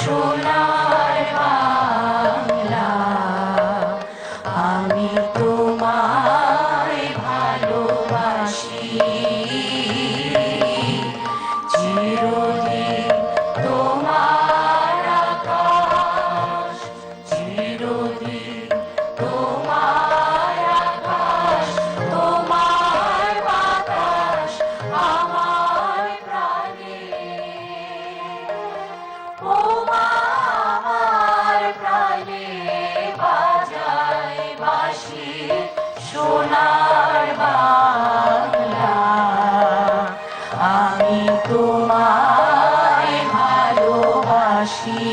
সোনার বাংলা। আমি তোমায় ভালোবাসি, চিরদিন তোমার আকাশ, চিরদিন তোমার আকাশ, তোমার বাতাস আমার প্রাণে। ও মা আমার প্রাণে বাজায় বাঁশি সোনার বাংলা। আমি তোমায় ভালোবাসি।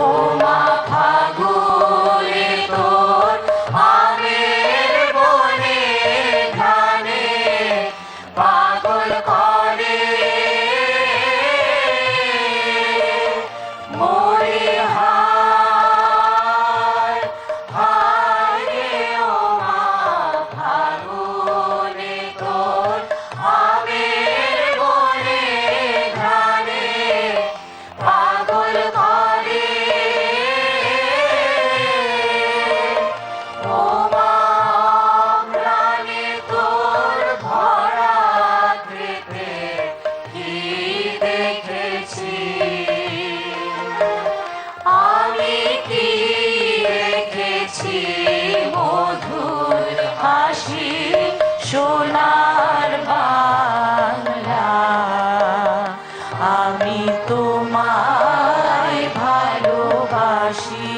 ও মা ফাগুনে তোর আমের বনে ধানে পাগল করে মোরে। হায় হায় রে ও মা ফাগুনে তোর আমের বনে ধানে পাগল করে। ও মা প্রাণে তোর ভরা কৃপে কি দেখেছি, আমি কি দেখেছি মধুর হাসি সোনার বাংলা। আমি তোমায় ভালোবাসি।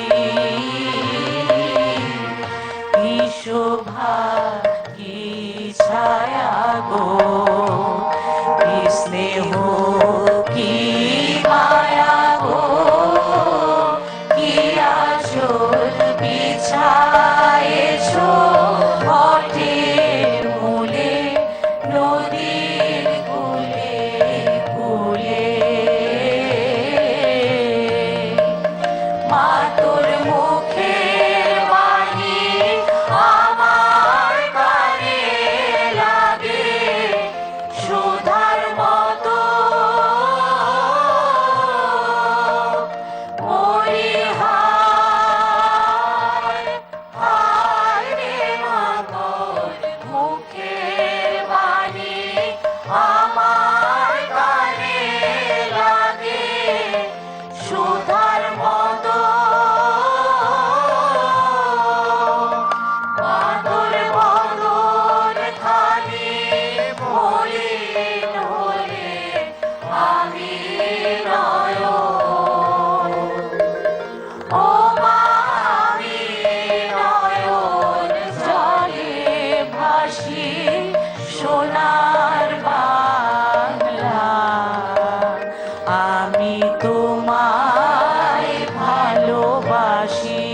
কি শোভা কি ছায়া গো, কি স্নেহ কি মায়া গো, কি আঁচল বিছায়েছো বটের মূলে নদীর কূলে কূলে। মা তোর মুখের বাণী আমার কানে লাগে সুধার মতো। মরি হায় হায় রে মা তোর মুখের বাণী আমার কানে লাগে সুধার মতো। মা তোর বদন খানি মলিন হলে আমি নয়ন। ও মা আমি নয়ন জলে ভাসি সোনার বাংলা। আমি তোমায় ভালোবাসি।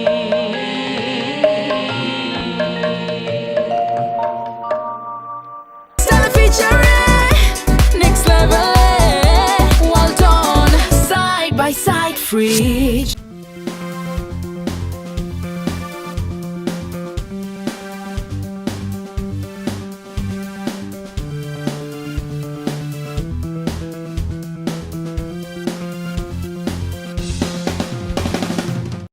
Stella featuring next level. Well done, side by side, free.